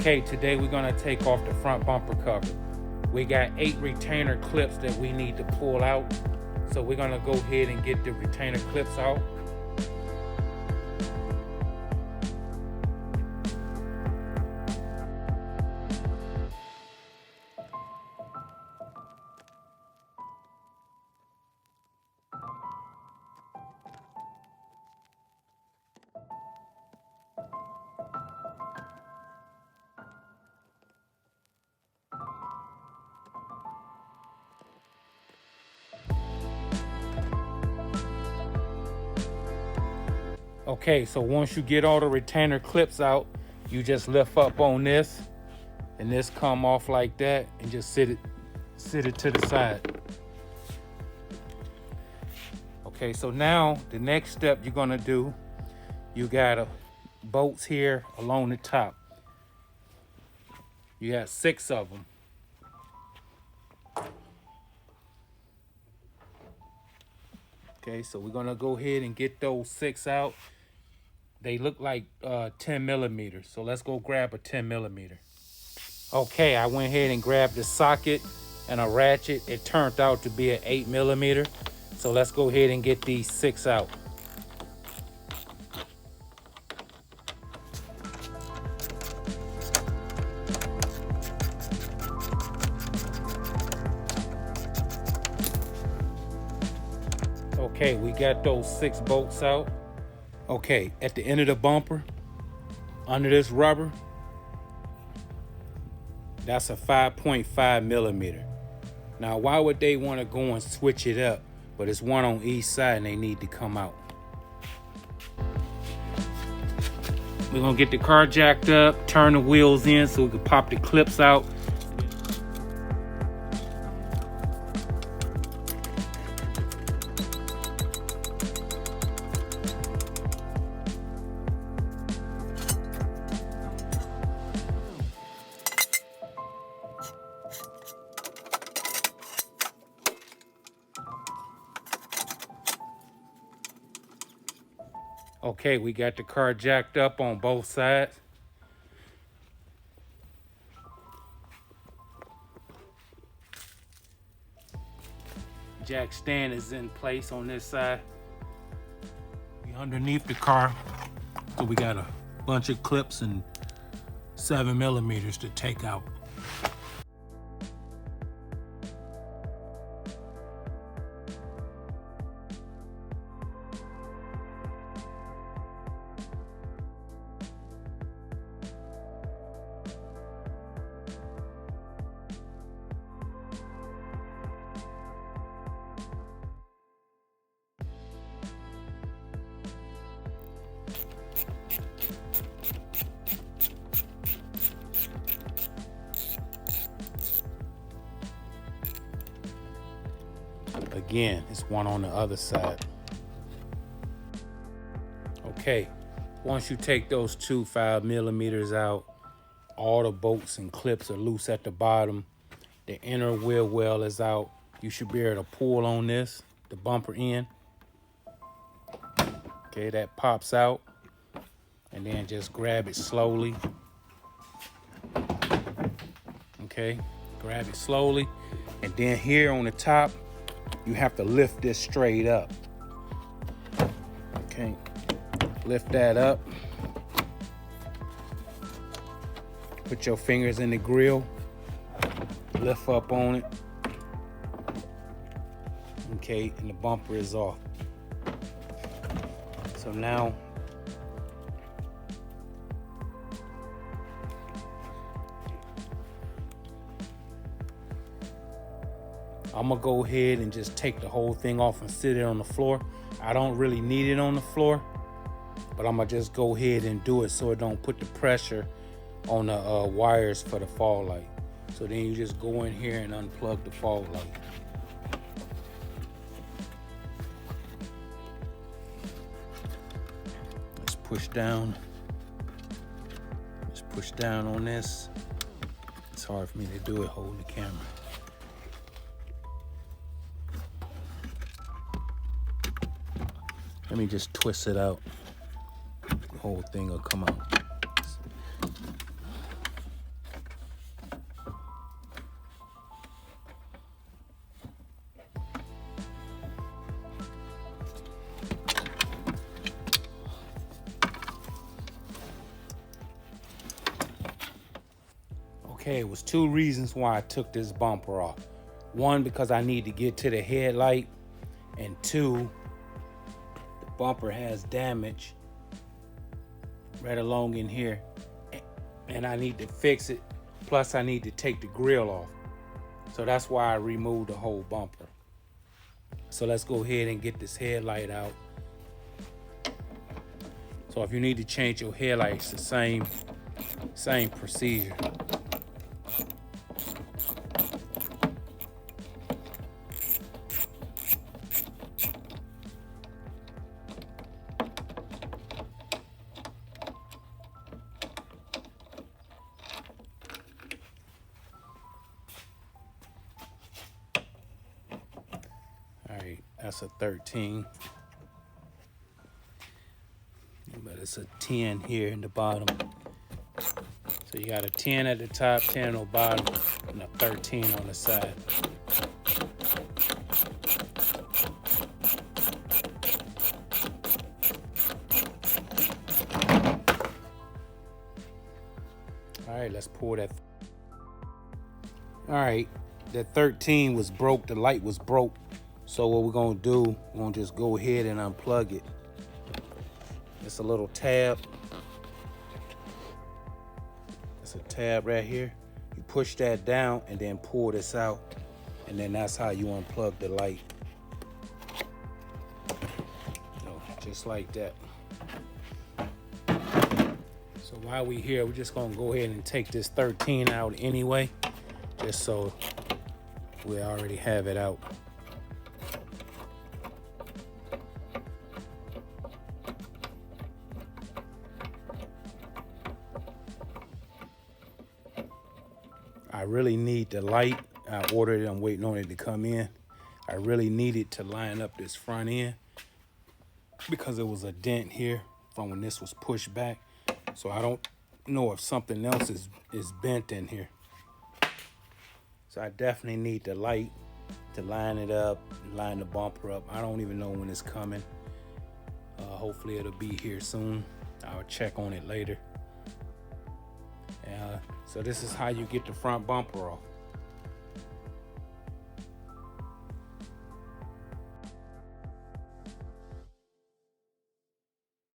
Okay, today we're gonna take off the front bumper cover. We got 8 retainer clips that we need to pull out. So we're gonna go ahead and get the retainer clips out. Okay, so once you get all the retainer clips out, you just lift up on this and this come off like that and just sit it to the side. Okay, so now the next step you're gonna do, you got bolts here along the top. You got 6 of them. Okay, so we're gonna go ahead and get those 6 out. They look like 10 millimeters, so let's go grab a 10 millimeter. Okay, I went ahead and grabbed the socket and a ratchet. It turned out to be an 8 millimeter, so let's go ahead and get these 6 out. Okay, we got those 6 bolts out. Okay, at the end of the bumper, under this rubber, that's a 5.5 millimeter. Now, why would they want to go and switch it up? But it's one on each side and they need to come out. We're gonna get the car jacked up, turn the wheels in so we can pop the clips out. Okay, we got the car jacked up on both sides. Jack stand is in place on this side. We underneath the car, so we got a bunch of clips and 7 millimeters to take out. Again, it's one on the other side. Okay, once you take those 2 5 millimeters out, all the bolts and clips are loose at the bottom. The inner wheel well is out. You should be able to pull on this, the bumper end. Okay, that pops out. And then just grab it slowly. Okay, grab it slowly. And then here on the top, you have to lift this straight up. Okay, lift that up. Put your fingers in the grill. Lift up on it. Okay, and the bumper is off. So now, I'm gonna go ahead and just take the whole thing off and sit it on the floor. I don't really need it on the floor, but I'm gonna just go ahead and do it so it don't put the pressure on the wires for the fog light. So then you just go in here and unplug the fog light. Let's push down. Just push down on this. It's hard for me to do it holding the camera. Let me just twist it out. The whole thing will come out. Okay, it was two reasons why I took this bumper off. One, because I need to get to the headlight, and two, the bumper has damage right along in here, and I need to fix it. Plus, I need to take the grill off. So that's why I removed the whole bumper. So let's go ahead and get this headlight out. So if you need to change your headlight, it's the same procedure. All right, that's a 13. But it's a 10 here in the bottom. So you got a 10 at the top, 10 on the bottom, and a 13 on the side. All right, let's pour that. All right, that 13 was broke, the light was broke. So what we're gonna do, we're gonna just go ahead and unplug it. It's a little tab. It's a tab right here. You push that down and then pull this out, and then that's how you unplug the light. So, just like that. So while we're here, we're just gonna go ahead and take this 13 out anyway, just so we already have it out. I really need the light. I ordered it, I'm waiting on it to come in. I really needed to line up this front end because it was a dent here from when this was pushed back. So I don't know if something else is bent in here. So I definitely need the light to line it up, line the bumper up. I don't even know when it's coming. Hopefully it'll be here soon. I'll check on it later. So this is how you get the front bumper off.